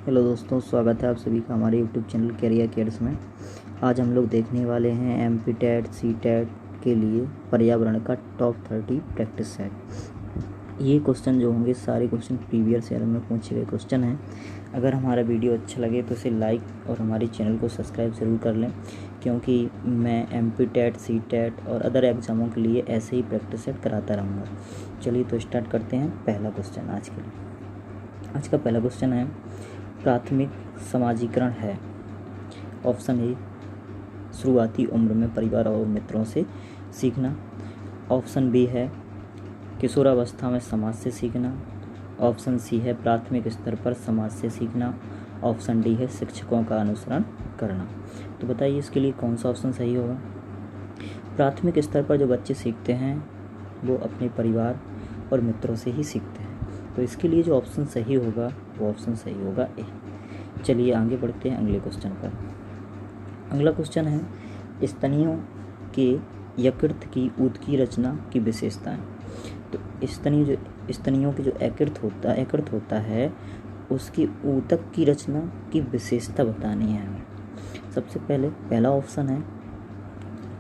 Hello दोस्तों, स्वागत है आप सभी का हमारे यूट्यूब चैनल कैरियर केयर्स में। आज हम लोग देखने वाले हैं एमपी टेट सी टेट के लिए पर्यावरण का टॉप 30 प्रैक्टिस सेट। ये क्वेश्चन जो होंगे सारे क्वेश्चन प्रीवियस ईयर में पूछे गए क्वेश्चन हैं। अगर हमारा वीडियो अच्छा लगे तो इसे लाइक और हमारे चैनल को सब्सक्राइब ज़रूर कर लें, क्योंकि मैं एमपी टेट सी टेट और अदर एग्ज़ामों के लिए ऐसे ही प्रैक्टिस सेट कराता रहूँगा। चलिए तो स्टार्ट करते हैं पहला क्वेश्चन आज के लिए। आज का पहला क्वेश्चन है, प्राथमिक समाजीकरण है। ऑप्शन ए, शुरुआती उम्र में परिवार और मित्रों से सीखना। ऑप्शन बी है किशोरावस्था में समाज से सीखना। ऑप्शन सी है प्राथमिक स्तर पर समाज से सीखना। ऑप्शन डी है शिक्षकों का अनुसरण करना। तो बताइए इसके लिए कौन सा ऑप्शन सही होगा। प्राथमिक स्तर पर जो बच्चे सीखते हैं वो अपने परिवार और मित्रों से ही सीखते हैं, तो इसके लिए जो ऑप्शन सही होगा वो ऑप्शन सही होगा ए। चलिए आगे बढ़ते हैं अगले क्वेश्चन पर। अगला क्वेश्चन है, स्तनियों के यकृत की ऊतकी रचना की विशेषताएं। तो स्तनियों के जो यकृत होता है उसकी ऊतक की रचना की विशेषता बतानी है हमें। सबसे पहले पहला ऑप्शन है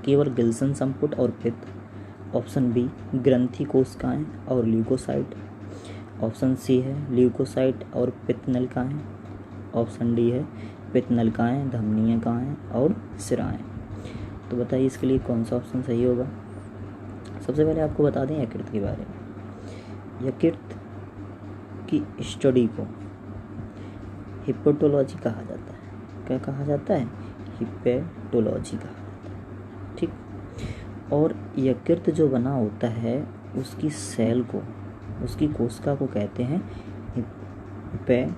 केवल गिल्सन संपुट और पित्त। ऑप्शन बी ग्रंथि कोशिकाएं और ल्यूकोसाइट। ऑप्शन सी है ल्यूकोसाइट और पित्त नलिकाएं। ऑप्शन डी है पित्त नलिकाएं, धमनिकाएं और सिराएं। तो बताइए इसके लिए कौन सा ऑप्शन सही होगा। सबसे पहले आपको बता दें यकृत के बारे में। यकृत की स्टडी को हिपेटोलॉजी कहा जाता है। क्या कहा जाता है? हिपेटोलॉजी कहा जाता है। ठीक। और यकृत जो बना होता है उसकी सेल को, उसकी कोशिका को कहते हैं हिपैटिक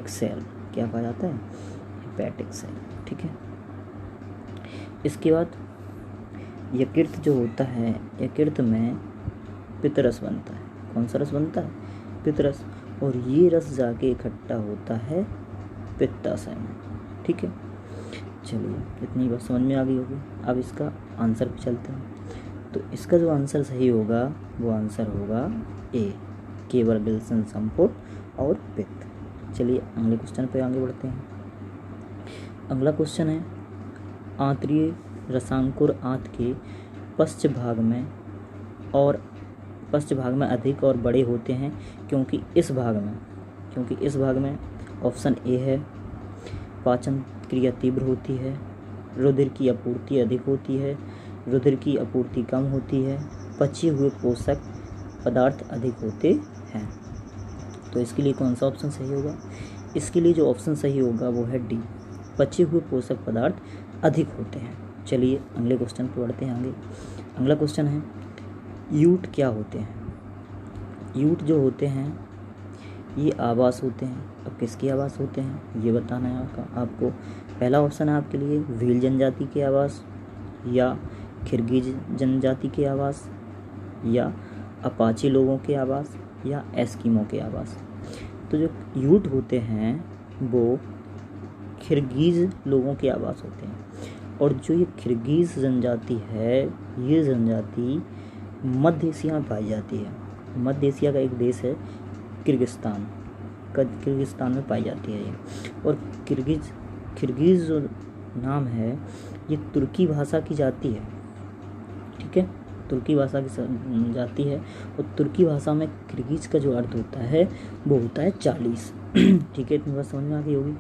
सेल। क्या कहा जाता है? Hepatic cell. ठीक है। इसके बाद यकृत जो होता है, यकृत में पित्तरस बनता है। कौन सा रस बनता है? पित्तरस। और ये रस जाके इकट्ठा होता है पित्ताशय में। ठीक है। चलिए इतनी बात समझ में आ गई होगी। अब इसका आंसर पे चलते हैं। तो इसका जो आंसर सही होगा वो आंसर होगा ए, केवल गिल्सन संपुट और पित्त। चलिए अगले क्वेश्चन पे आगे बढ़ते हैं। अगला क्वेश्चन है, आंतरीय रसांकुर आंत के पश्च भाग में अधिक और बड़े होते हैं, क्योंकि इस भाग में ऑप्शन ए है पाचन क्रिया तीव्र होती है, रुधिर की आपूर्ति अधिक होती है, रुधिर की आपूर्ति कम होती है, पचे हुए पोषक पदार्थ अधिक होते हैं। तो इसके लिए कौन सा ऑप्शन सही होगा? इसके लिए जो ऑप्शन सही होगा वो है डी, पचे हुए पोषक पदार्थ अधिक होते हैं। चलिए अगले क्वेश्चन पर बढ़ते हैं आगे। अगला क्वेश्चन है, यूट क्या होते हैं? यूट जो होते हैं ये आवास होते हैं। अब किसके आवास होते हैं ये बताना है आपको। पहला ऑप्शन है आपके लिए भील जनजाति के आवास, या किर्गिज जनजाति के आवास, या अपाचे लोगों के आवास, या एस्किमो के आवास। तो जो यूट होते हैं वो किर्गिज लोगों के आवास होते हैं। और जो ये किर्गिज जनजाति है, ये जनजाति मध्य एशिया में पाई जाती है। मध्य एशिया का एक देश है किर्गिस्तान में पाई जाती है ये। और किर्गिज जो नाम है ये तुर्की भाषा की जाति है। ठीक है, तुर्की भाषा की जाति है। और तुर्की भाषा में किर्गिज का जो अर्थ होता है वो होता है 40। ठीक है, इतनी बात समझ में आ गई होगी।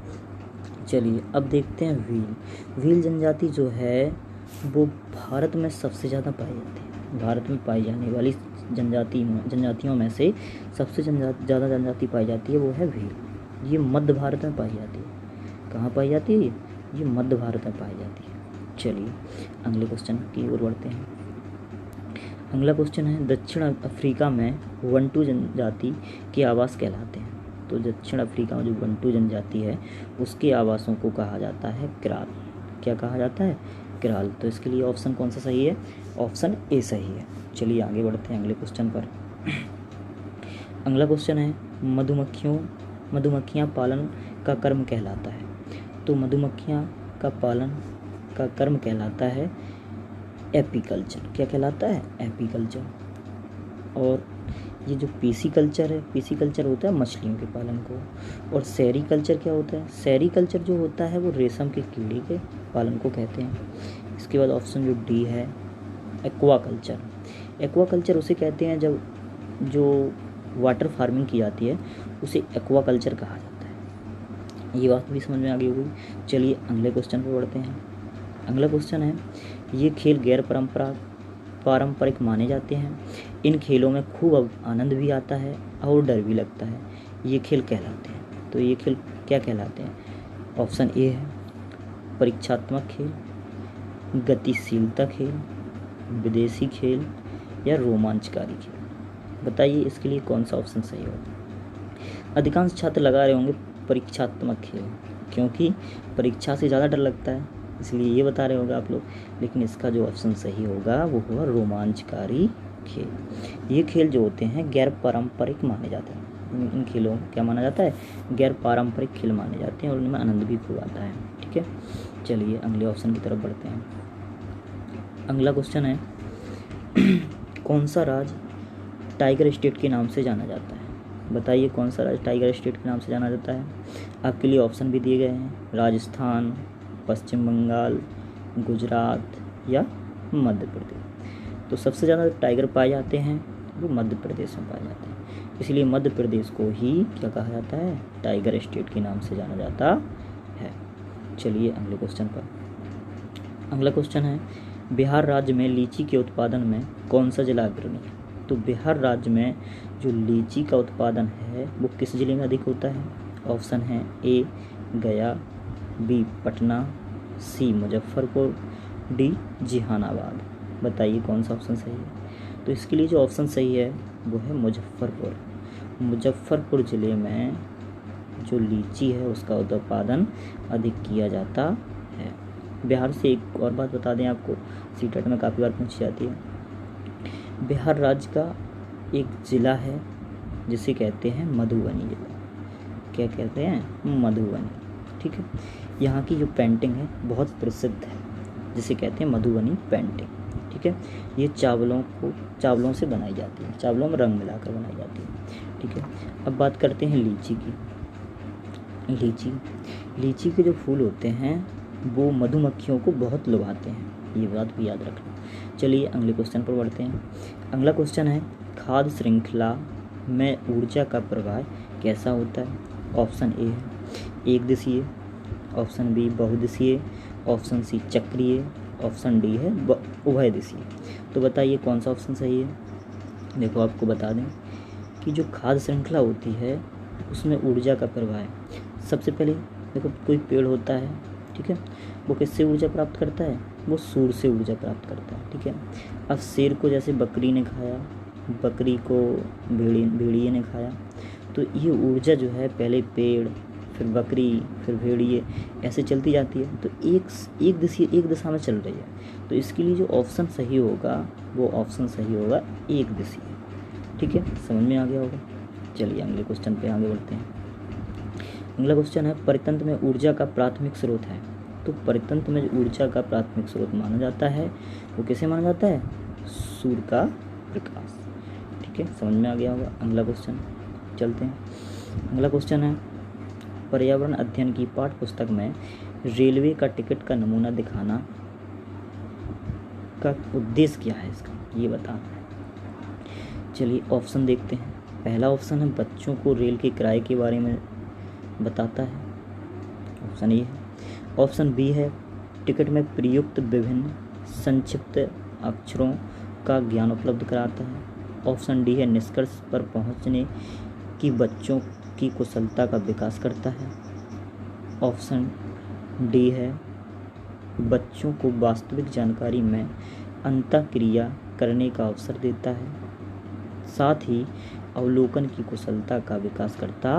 चलिए अब देखते हैं व्हील जनजाति जो है वो भारत में सबसे ज़्यादा पाई जाती है। भारत में पाई जाने वाली जनजातियों में से सबसे ज़्यादा जनजाति पाई जाती है वो है व्हील। ये मध्य भारत में पाई जाती है। कहाँ पाई जाती है ये मध्य भारत में पाई जाती है। चलिए अगले क्वेश्चन की ओर बढ़ते हैं। अगला क्वेश्चन है, दक्षिण अफ्रीका में वंटू जनजाति के आवास कहलाते हैं। तो दक्षिण अफ्रीका में जो वंटू जनजाति है उसके आवासों को कहा जाता है क्राल। क्या कहा जाता है? क्राल। तो इसके लिए ऑप्शन कौन सा सही है? ऑप्शन ए सही है। चलिए आगे बढ़ते हैं अगले क्वेश्चन पर। अगला क्वेश्चन है, मधुमक्खियाँ पालन का कर्म कहलाता है। तो मधुमक्खियाँ का पालन का कर्म कहलाता है एपीकल्चर। क्या कहलाता है? एपीकल्चर। और ये जो पीसी कल्चर है, पीसी कल्चर होता है मछलियों के पालन को, और सेरी कल्चर क्या होता है, सेरी कल्चर जो होता है वो रेशम के कीड़े के पालन को कहते हैं। इसके बाद ऑप्शन जो डी है एक्वा कल्चर। एक्वा कल्चर उसे कहते हैं जब जो वाटर फार्मिंग की जाती है उसे एक्वा कल्चर कहा जाता है। ये बात भी समझ में आ गई होगी। चलिए अगले क्वेश्चन पर बढ़ते हैं। अगला क्वेश्चन है, ये खेल गैर पारंपरिक माने जाते हैं। इन खेलों में खूब आनंद भी आता है और डर भी लगता है। ये खेल कहलाते हैं, तो ये खेल क्या कहलाते हैं? ऑप्शन ए है परीक्षात्मक खेल, गतिशीलता खेल, विदेशी खेल या रोमांचकारी खेल। बताइए इसके लिए कौन सा ऑप्शन सही होगा? अधिकांश छात्र लगा रहे होंगे परीक्षात्मक खेल, क्योंकि परीक्षा से ज़्यादा डर लगता है, इसलिए ये बता रहे होंगे आप लोग। लेकिन इसका जो ऑप्शन सही होगा वो होगा रोमांचकारी खेल। ये खेल जो होते हैं गैर पारंपरिक माने जाते हैं। इन खेलों को क्या माना जाता है? गैर पारंपरिक खेल माने जाते हैं और उनमें आनंद भी खूब आता है। ठीक है, चलिए अगले ऑप्शन की तरफ बढ़ते हैं। अगला क्वेश्चन है कौन सा राज्य टाइगर स्टेट के नाम से जाना जाता है? बताइए कौन सा राज्य टाइगर स्टेट के नाम से जाना जाता है? आपके लिए ऑप्शन भी दिए गए हैं, राजस्थान, पश्चिम बंगाल, गुजरात या मध्य प्रदेश। तो सबसे ज़्यादा टाइगर पाए जाते हैं वो मध्य प्रदेश में पाए जाते हैं, इसलिए मध्य प्रदेश को ही क्या कहा जाता है? टाइगर स्टेट के नाम से जाना जाता है। चलिए अगले क्वेश्चन पर। अगला क्वेश्चन है, बिहार राज्य में लीची के उत्पादन में कौन सा जिला अग्रणी है? तो बिहार राज्य में जो लीची का उत्पादन है वो किस जिले में अधिक होता है? ऑप्शन है ए गया, बी पटना, सी मुजफ्फरपुर, डी जहानाबाद। बताइए कौन सा ऑप्शन सही है? तो इसके लिए जो ऑप्शन सही है वो है मुजफ्फरपुर। मुजफ्फरपुर ज़िले में जो लीची है उसका उत्पादन अधिक किया जाता है। बिहार से एक और बात बता दें आपको, सीटेट में काफ़ी बार पूछी जाती है। बिहार राज्य का एक ज़िला है जिसे कहते हैं मधुबनी जिला। क्या कहते हैं? मधुबनी। ठीक है, यहाँ की जो पेंटिंग है बहुत प्रसिद्ध है जिसे कहते हैं मधुबनी पेंटिंग। ठीक है, ये चावलों से बनाई जाती है, चावलों में रंग मिलाकर बनाई जाती है। ठीक है, अब बात करते हैं लीची की। लीची के जो फूल होते हैं वो मधुमक्खियों को बहुत लुभाते हैं, ये बात भी याद रखना। चलिए अगले क्वेश्चन पर बढ़ते हैं। अगला क्वेश्चन है, खाद्य श्रृंखला में ऊर्जा का प्रवाह कैसा होता है? ऑप्शन ए है एक दिशीय, ऑप्शन बी बहुदिशीय, ऑप्शन सी चक्रीय, ऑप्शन डी है उभय दिशीय। तो बताइए कौन सा ऑप्शन सही है? देखो आपको बता दें कि जो खाद्य श्रृंखला होती है उसमें ऊर्जा का प्रवाह है। सबसे पहले देखो कोई पेड़ होता है, ठीक है, वो किससे ऊर्जा प्राप्त करता है? वो सूर्य से ऊर्जा प्राप्त करता है। ठीक है, अब शेर को जैसे बकरी ने खाया, बकरी को भेड़िए ने खाया, तो ये ऊर्जा जो है पहले पेड़, फिर बकरी, फिर भेड़िए, ऐसे चलती जाती है, तो एक दिशा में चल रही है। तो इसके लिए जो ऑप्शन सही होगा वो ऑप्शन सही होगा एक दिशीय। ठीक है, समझ में आ गया होगा। चलिए अगले क्वेश्चन पे आगे बढ़ते हैं। अगला क्वेश्चन है, परितंत्र में ऊर्जा का प्राथमिक स्रोत है। तो परितंत्र में जो ऊर्जा का प्राथमिक स्रोत माना जाता है वो कैसे माना जाता है? सूर्य का प्रकाश। ठीक है, समझ में आ गया होगा। अगला क्वेश्चन चलते हैं। अगला क्वेश्चन है, पर्यावरण अध्ययन की पाठ्य पुस्तक में रेलवे का टिकट का नमूना दिखाना का उद्देश्य क्या है इसका, ये बताना है। चलिए ऑप्शन देखते हैं। पहला ऑप्शन है बच्चों को रेल के किराए के बारे में बताता है, ऑप्शन ए है। ऑप्शन बी है टिकट में प्रयुक्त विभिन्न संक्षिप्त अक्षरों का ज्ञान उपलब्ध कराता है। ऑप्शन डी है निष्कर्ष पर पहुंचने की बच्चों की कुशलता का विकास करता है। ऑप्शन डी है बच्चों को वास्तविक जानकारी में अंतःक्रिया करने का अवसर देता है, साथ ही अवलोकन की कुशलता का विकास करता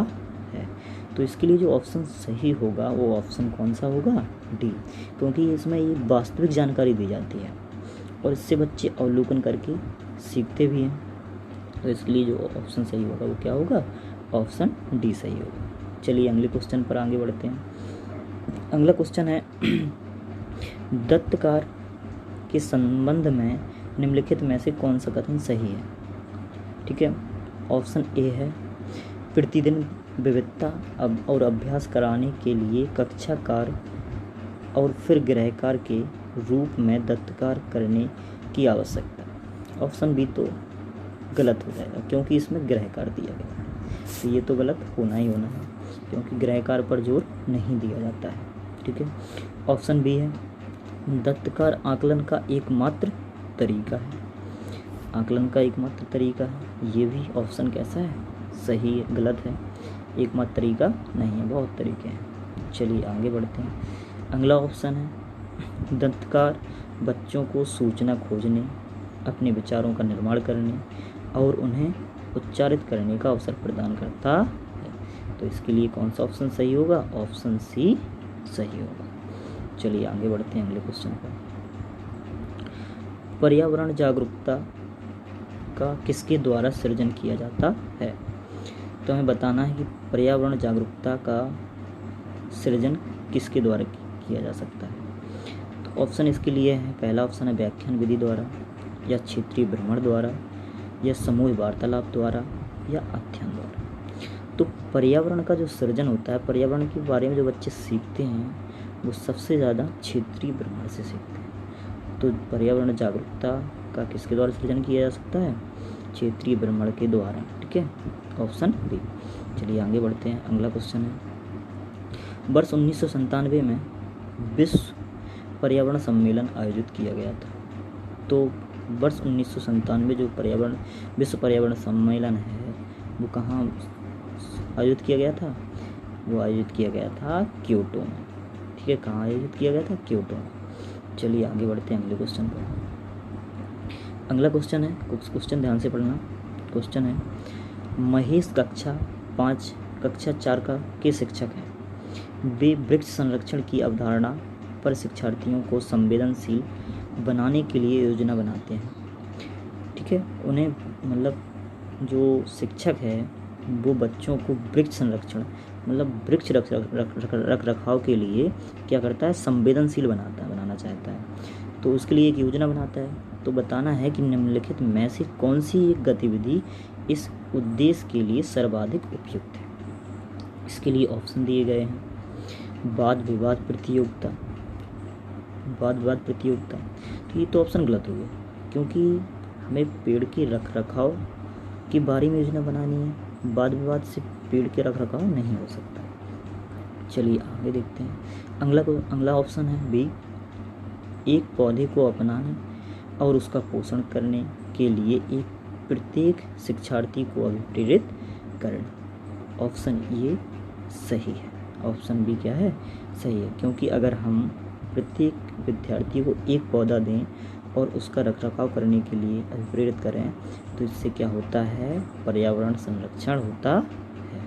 है। तो इसके लिए जो ऑप्शन सही होगा वो ऑप्शन कौन सा होगा? डी, क्योंकि इसमें ये वास्तविक जानकारी दी जाती है और इससे बच्चे अवलोकन करके सीखते भी हैं। तो इसके लिए जो ऑप्शन सही होगा वो क्या होगा? ऑप्शन डी सही होगा। चलिए अगले क्वेश्चन पर आगे बढ़ते हैं। अगला क्वेश्चन है, दत्तकार के संबंध में निम्नलिखित में से कौन सा कथन सही है? ठीक है, ऑप्शन ए है प्रतिदिन विविधता और अभ्यास कराने के लिए कक्षा कार्य और फिर गृहकार के रूप में दत्तकार करने की आवश्यकता। ऑप्शन बी तो गलत हो जाएगा क्योंकि इसमें गृहकार दिया गया है, तो ये तो गलत होना ही होना है क्योंकि गृहकार पर जोर नहीं दिया जाता है। ठीक है, ऑप्शन बी है दत्तकार आकलन का एकमात्र तरीका है। आकलन का एकमात्र तरीका है, ये भी ऑप्शन कैसा है, सही है, गलत है। एकमात्र तरीका नहीं है, बहुत तरीके हैं। चलिए आगे बढ़ते हैं। अगला ऑप्शन है दत्तकार बच्चों को सूचना खोजने, अपने विचारों का निर्माण करने और उन्हें उच्चारित करने का अवसर प्रदान करता है। तो इसके लिए कौन सा ऑप्शन सही होगा, ऑप्शन सी सही होगा। चलिए आगे बढ़ते हैं अगले क्वेश्चन पर। पर्यावरण जागरूकता का किसके द्वारा सृजन किया जाता है। तो हमें बताना है कि पर्यावरण जागरूकता का सृजन किसके द्वारा किया जा सकता है। तो ऑप्शन इसके लिए है, पहला ऑप्शन है व्याख्यान विधि द्वारा या क्षेत्रीय भ्रमण द्वारा या समूह वार्तालाप द्वारा या अध्ययन द्वारा। तो पर्यावरण का जो सृजन होता है, पर्यावरण के बारे में जो बच्चे सीखते हैं वो सबसे ज़्यादा क्षेत्रीय भ्रमण से सीखते हैं। तो पर्यावरण जागरूकता का किसके द्वारा सृजन किया जा सकता है, क्षेत्रीय भ्रमण के द्वारा। ठीक है, ऑप्शन बी। चलिए आगे बढ़ते हैं। अगला क्वेश्चन है वर्ष 1997 में विश्व पर्यावरण सम्मेलन आयोजित किया गया था। तो वर्ष 1997 जो विश्व पर्यावरण सम्मेलन है वो कहाँ आयोजित किया गया था, वो आयोजित किया गया था क्योटो में। ठीक है, कहाँ आयोजित किया गया था, क्योटो में। चलिए आगे बढ़ते हैं अगले क्वेश्चन पर। अगला क्वेश्चन है, कुछ क्वेश्चन ध्यान से पढ़ना। क्वेश्चन है महेश कक्षा 4 का के शिक्षक हैं। वे वृक्ष संरक्षण की अवधारणा पर शिक्षार्थियों को संवेदनशील बनाने के लिए योजना बनाते हैं। ठीक है, उन्हें मतलब जो शिक्षक है वो बच्चों को वृक्ष संरक्षण मतलब वृक्ष रख रखाव के लिए क्या करता है, संवेदनशील बनाना चाहता है। तो उसके लिए एक योजना बनाता है। तो बताना है कि निम्नलिखित में से कौन सी एक गतिविधि इस उद्देश्य के लिए सर्वाधिक उपयुक्त है। इसके लिए ऑप्शन दिए गए हैं वाद विवाद प्रतियोगिता। तो ये तो ऑप्शन गलत हो गया क्योंकि हमें पेड़ के रख रखाव के बारे में योजना बनानी है, वाद विवाद से पेड़ के रख रखाव नहीं हो सकता। चलिए आगे देखते हैं। अगला ऑप्शन है बी, एक पौधे को अपनाने और उसका पोषण करने के लिए एक प्रत्येक शिक्षार्थी को अभिप्रेरित करना। ऑप्शन ये सही है, ऑप्शन बी क्या है, सही है। क्योंकि अगर हम प्रत्येक विद्यार्थी को एक पौधा दें और उसका रखरखाव करने के लिए अभिप्रेरित करें तो इससे क्या होता है, पर्यावरण संरक्षण होता है।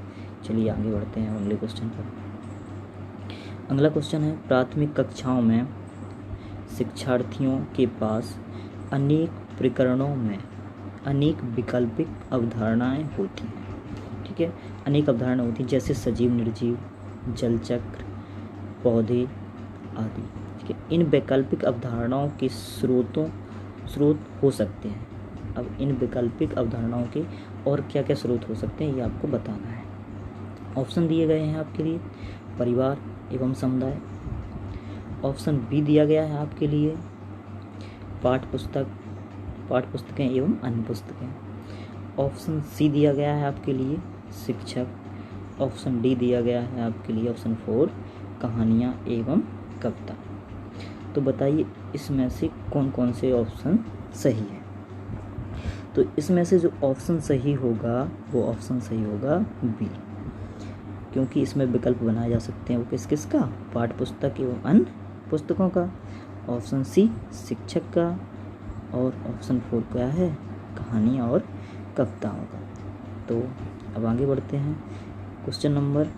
चलिए आगे बढ़ते हैं अगले क्वेश्चन पर। अगला क्वेश्चन है प्राथमिक कक्षाओं में शिक्षार्थियों के पास अनेक प्रकरणों में अनेक वैकल्पिक अवधारणाएं होती हैं। ठीक है, अनेक अवधारणाएं होती हैं जैसे सजीव निर्जीव, जल चक्र, पौधे आदि। ठीक है, इन वैकल्पिक अवधारणाओं के स्रोत हो सकते हैं। अब इन वैकल्पिक अवधारणाओं के और क्या क्या स्रोत हो सकते हैं ये आपको बताना है। ऑप्शन दिए गए हैं आपके लिए परिवार एवं समुदाय। ऑप्शन बी दिया गया है आपके लिए पाठ्यपुस्तकें एवं अन्य पुस्तकें। ऑप्शन सी दिया गया है आपके लिए शिक्षक। ऑप्शन डी दिया गया है आपके लिए ऑप्शन 4 कहानियाँ एवं कविता। तो बताइए इसमें से कौन कौन से ऑप्शन सही है। तो इसमें से जो ऑप्शन सही होगा वो ऑप्शन सही होगा बी, क्योंकि इसमें विकल्प बनाए जा सकते हैं वो किस का, पाठ्यपुस्तक एवं अन्य पुस्तकों का। ऑप्शन सी शिक्षक का और ऑप्शन 4 क्या है, कहानियाँ और कविताओं का। तो अब आगे बढ़ते हैं। क्वेश्चन नंबर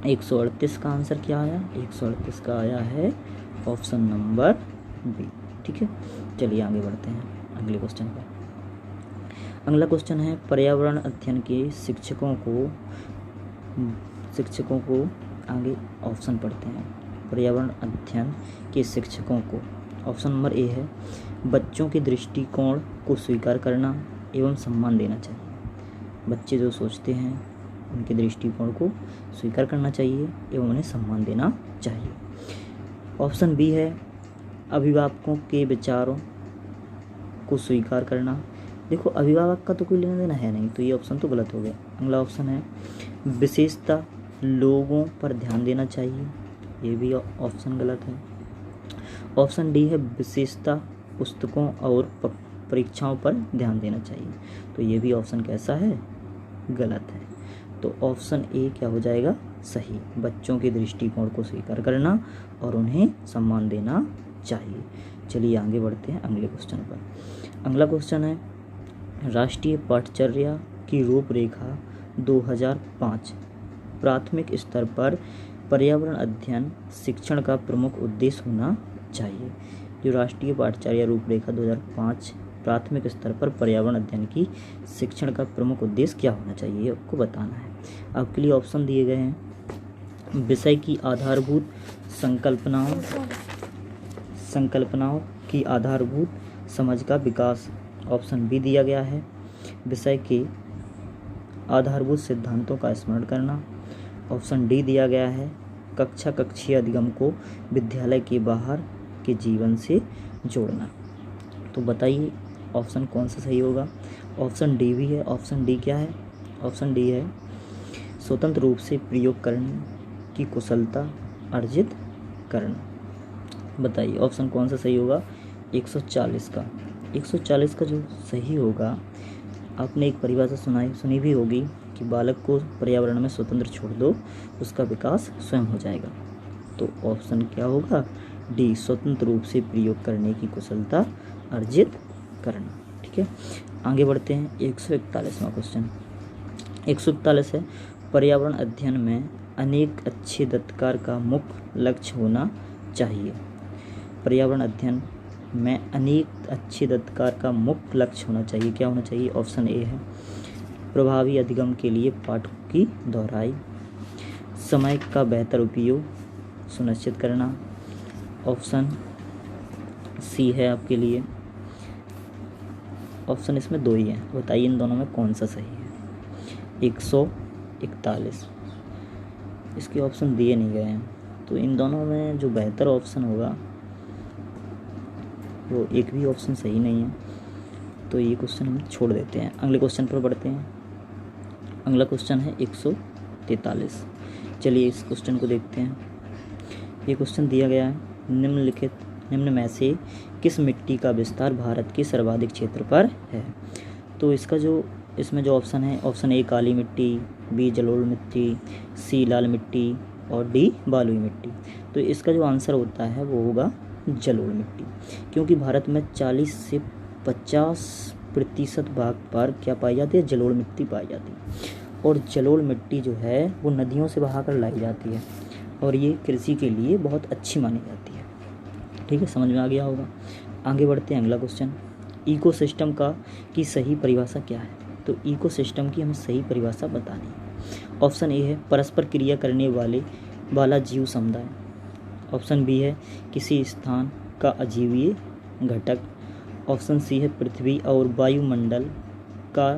138 का आंसर क्या आया, 138 का आया है ऑप्शन नंबर बी। ठीक है, चलिए आगे बढ़ते हैं अगले क्वेश्चन पर। अगला क्वेश्चन है पर्यावरण अध्ययन के शिक्षकों को आगे ऑप्शन पढ़ते हैं। पर्यावरण अध्ययन के शिक्षकों को ऑप्शन नंबर ए है बच्चों के दृष्टिकोण को स्वीकार करना एवं सम्मान देना चाहिए। बच्चे जो सोचते हैं उनके दृष्टिकोण को स्वीकार करना चाहिए एवं उन्हें सम्मान देना चाहिए। ऑप्शन बी है अभिभावकों के विचारों को स्वीकार करना। देखो अभिभावक का तो कोई लेना देना है नहीं, तो ये ऑप्शन तो गलत हो गया। अगला ऑप्शन है विशेषता लोगों पर ध्यान देना चाहिए, ये भी ऑप्शन गलत है। ऑप्शन डी है विशेषता पुस्तकों और परीक्षाओं पर ध्यान देना चाहिए, तो ये भी ऑप्शन कैसा है, गलत है। तो ऑप्शन ए क्या हो जाएगा, सही, बच्चों के दृष्टिकोण को स्वीकार करना और उन्हें सम्मान देना चाहिए। चलिए आगे बढ़ते हैं अगले क्वेश्चन पर। अगला क्वेश्चन है राष्ट्रीय पाठ्यचर्या की रूपरेखा 2005 प्राथमिक स्तर पर पर्यावरण अध्ययन शिक्षण का प्रमुख उद्देश्य होना चाहिए। जो राष्ट्रीय पाठ्यचर्या रूपरेखा 2005 प्राथमिक स्तर पर पर्यावरण अध्ययन की शिक्षण का प्रमुख उद्देश्य क्या होना चाहिए, आपको बताना है। आपके लिए ऑप्शन दिए गए हैं विषय की आधारभूत संकल्पनाओं की आधारभूत समझ का विकास। ऑप्शन बी दिया गया है विषय के आधारभूत सिद्धांतों का स्मरण करना। ऑप्शन डी दिया गया है कक्षीय अधिगम को विद्यालय के बाहर के जीवन से जोड़ना। तो बताइए ऑप्शन कौन सा सही होगा। ऑप्शन डी भी है। ऑप्शन डी क्या है, ऑप्शन डी है स्वतंत्र रूप से प्रयोग करने की कुशलता अर्जित करना। बताइए ऑप्शन कौन सा सही होगा। 140 का जो सही होगा, आपने एक परिभाषा सुनी भी होगी कि बालक को पर्यावरण में स्वतंत्र छोड़ दो, उसका विकास स्वयं हो जाएगा। तो ऑप्शन क्या होगा, डी, स्वतंत्र रूप से प्रयोग करने की कुशलता अर्जित करना। ठीक है, आगे बढ़ते हैं। 141वां क्वेश्चन 141 है पर्यावरण अध्ययन में अनेक अच्छे दत्तकार का मुख्य लक्ष्य होना चाहिए। पर्यावरण अध्ययन में अनेक अच्छे दत्तकार का मुख्य लक्ष्य होना चाहिए, क्या होना चाहिए। ऑप्शन ए है प्रभावी अधिगम के लिए पाठों की दोहराई, समय का बेहतर उपयोग सुनिश्चित करना। ऑप्शन सी है आपके लिए, ऑप्शन इसमें दो ही हैं, बताइए इन दोनों में कौन सा सही है। 141 इसके ऑप्शन दिए नहीं गए हैं, तो इन दोनों में जो बेहतर ऑप्शन होगा वो एक भी ऑप्शन सही नहीं है, तो ये क्वेश्चन हम छोड़ देते हैं। अगले क्वेश्चन पर बढ़ते हैं। अगला क्वेश्चन है 143। चलिए इस क्वेश्चन को देखते हैं। ये क्वेश्चन दिया गया है निम्न में से किस मिट्टी का विस्तार भारत के सर्वाधिक क्षेत्र पर है। तो इसमें जो ऑप्शन है, ऑप्शन ए काली मिट्टी, बी जलोढ़ मिट्टी, सी लाल मिट्टी और डी बालुई मिट्टी। तो इसका जो आंसर होता है वो होगा जलोढ़ मिट्टी, क्योंकि भारत में 40 से 50% भाग पर क्या पाई जाती है, जलोढ़ मिट्टी पाई जाती है। और जलोढ़ मिट्टी जो है वो नदियों से बहाकर लाई जाती है और ये कृषि के लिए बहुत अच्छी मानी जाती है। ठीक है, समझ में आ गया होगा। आगे बढ़ते हैं। अगला क्वेश्चन इकोसिस्टम की सही परिभाषा क्या है। तो इकोसिस्टम की हमें सही परिभाषा बतानी है। ऑप्शन ए है परस्पर क्रिया करने वाला जीव समुदाय। ऑप्शन बी है किसी स्थान का अजीवीय घटक। ऑप्शन सी है पृथ्वी और वायुमंडल का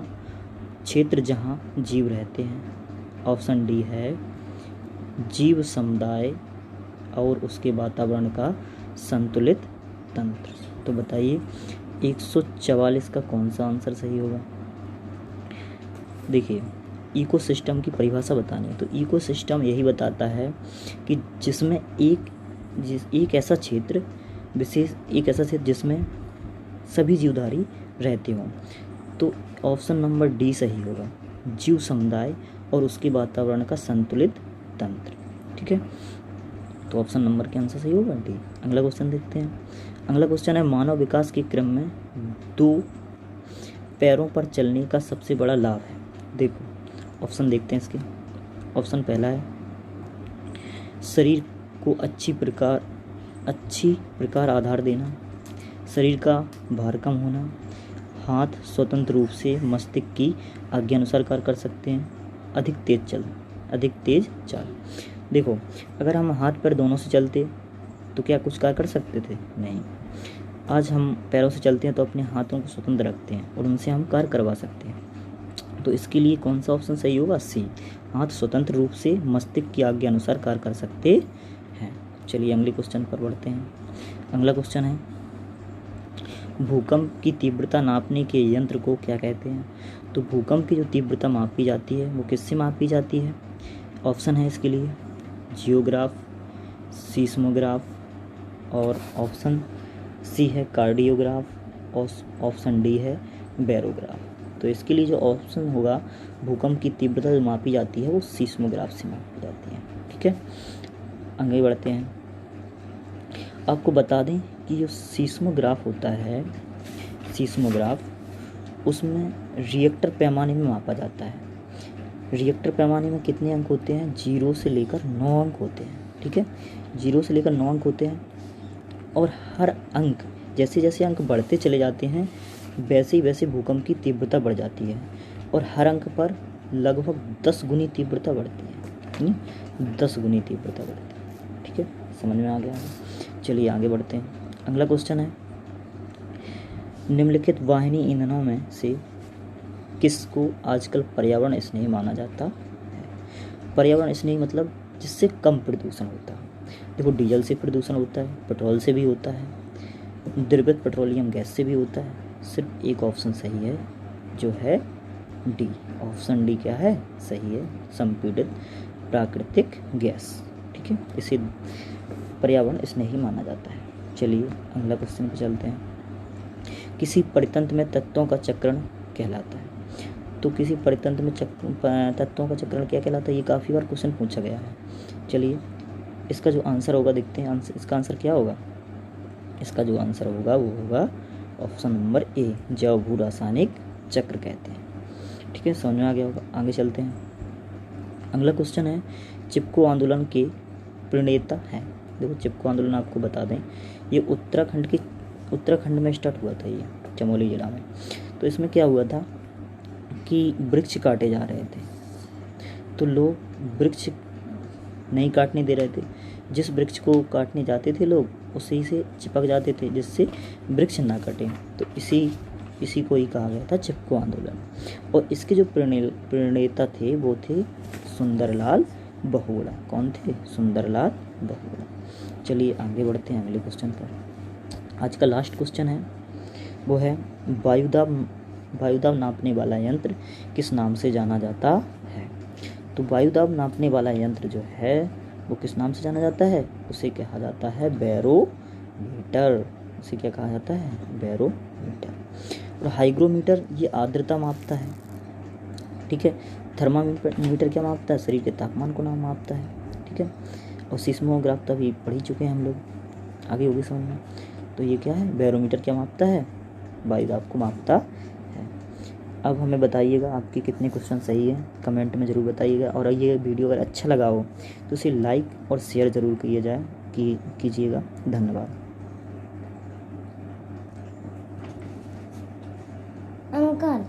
क्षेत्र जहाँ जीव रहते हैं। ऑप्शन डी है जीव समुदाय और उसके वातावरण का संतुलित तंत्र। तो बताइए 144 का कौन सा आंसर सही होगा। देखिए इकोसिस्टम की परिभाषा बतानी है, तो इकोसिस्टम यही बताता है कि जिसमें एक ऐसा क्षेत्र जिसमें सभी जीवधारी रहते हों। तो ऑप्शन नंबर डी सही होगा, जीव समुदाय और उसके वातावरण का संतुलित तंत्र। ठीक है, तो ऑप्शन नंबर के आंसर सही होगा डी। अगला क्वेश्चन देखते हैं। अगला क्वेश्चन है मानव विकास के क्रम में 2 पैरों पर चलने का सबसे बड़ा लाभ है। देखो ऑप्शन देखते हैं इसके। ऑप्शन पहला है शरीर को अच्छी प्रकार आधार देना, शरीर का भार कम होना, हाथ स्वतंत्र रूप से मस्तिष्क की आज्ञानुसार कार्य कर सकते हैं, अधिक तेज चाल। देखो अगर हम हाथ पैर दोनों से चलते तो क्या कुछ कार्य कर सकते थे, नहीं। आज हम पैरों से चलते हैं तो अपने हाथों को स्वतंत्र रखते हैं और उनसे हम कार्य करवा सकते हैं। तो इसके लिए कौन सा ऑप्शन सही होगा? सी। हाथ स्वतंत्र रूप से मस्तिष्क की आज्ञा अनुसार कार्य कर सकते हैं। चलिए अगले क्वेश्चन पर बढ़ते हैं। अगला क्वेश्चन है, भूकंप की तीव्रता नापने के यंत्र को क्या कहते हैं? तो भूकंप की जो तीव्रता मापी जाती है वो किससे मापी जाती है? ऑप्शन है इसके लिए जियोग्राफ, सीस्मोग्राफ और ऑप्शन सी है कार्डियोग्राफ और ऑप्शन डी है बैरोग्राफ। तो इसके लिए जो ऑप्शन होगा, भूकंप की तीव्रता जो मापी जाती है वो सीस्मोग्राफ से मापी जाती है। ठीक है, आगे बढ़ते हैं। आपको बता दें कि जो सीस्मोग्राफ होता है, सीस्मोग्राफ उसमें रिएक्टर पैमाने में मापा जाता है। रिएक्टर पैमाने में कितने अंक होते हैं? 0 से लेकर 9 अंक होते हैं। ठीक है, 0 से लेकर 9 अंक होते हैं और हर अंक जैसे जैसे अंक बढ़ते चले जाते हैं वैसे ही वैसे भूकंप की तीव्रता बढ़ जाती है और हर अंक पर लगभग 10 गुनी तीव्रता बढ़ती है। 10 गुनी तीव्रता बढ़ती है। ठीक है, समझ में आ गया? चलिए आगे बढ़ते हैं। अगला क्वेश्चन है, निम्नलिखित वाहिनी ईंधनों में से किसको आजकल पर्यावरण स्नेही माना जाता है? पर्यावरण स्नेही मतलब जिससे कम प्रदूषण होता है। देखो, डीजल से प्रदूषण होता है, पेट्रोल से भी होता है, द्रवित पेट्रोलियम गैस से भी होता है। सिर्फ एक ऑप्शन सही है जो है डी। ऑप्शन डी क्या है? सही है, संपीड़ित प्राकृतिक गैस। ठीक है, इसे पर्यावरण स्नेही माना जाता है। चलिए अगला क्वेश्चन पे चलते हैं। किसी परितंत्र में तत्वों का चक्रण कहलाता है। तो किसी परितंत्र में तत्वों का चक्रण क्या कहलाता है? ये काफ़ी बार क्वेश्चन पूछा गया है। चलिए इसका जो आंसर होगा देखते हैं। इसका आंसर क्या होगा? इसका जो आंसर होगा वो होगा ऑप्शन नंबर ए, जैव भू रासायनिक चक्र कहते हैं। ठीक है, समझ में आ गया होगा। आगे चलते हैं। अगला क्वेश्चन है, चिपको आंदोलन के प्रणेता हैं। देखो, चिपको आंदोलन आपको बता दें ये उत्तराखंड में स्टार्ट हुआ था, ये चमोली जिला में। तो इसमें क्या हुआ था कि वृक्ष काटे जा रहे थे, तो लोग वृक्ष नहीं काटने दे रहे थे। जिस वृक्ष को काटने जाते थे लोग उसी से चिपक जाते थे जिससे वृक्ष ना कटे। तो इसी को ही कहा गया था चिपको आंदोलन। और इसके जो प्रणेता थे वो थे सुंदरलाल बहुगुणा। कौन थे? सुंदरलाल बहुगुणा। चलिए आगे बढ़ते हैं अगले क्वेश्चन पर। आज का लास्ट क्वेश्चन है, वो है वायुदाब नापने वाला यंत्र किस नाम से जाना जाता है? तो वायुदाब नापने वाला यंत्र जो है वो किस नाम से जाना जाता है? उसे कहा जाता है बैरोमीटर। उसे क्या कहा जाता है? बैरोमीटर। और हाइग्रोमीटर ये आर्द्रता मापता है। ठीक है, थर्मामीटर क्या मापता है? शरीर के तापमान को नाम मापता है। ठीक है, और सिस्मोग्राफ तो अभी पढ़ ही चुके हैं हम लोग, आगे होगी समझ में। तो ये क्या है? बैरोमीटर क्या मापता है? वायुदाब को मापता है। अब हमें बताइएगा आपके कितने क्वेश्चन सही हैं, कमेंट में ज़रूर बताइएगा। और ये वीडियो अगर अच्छा लगा हो तो इसे लाइक और शेयर ज़रूर कीजिएगा। धन्यवाद। अंकल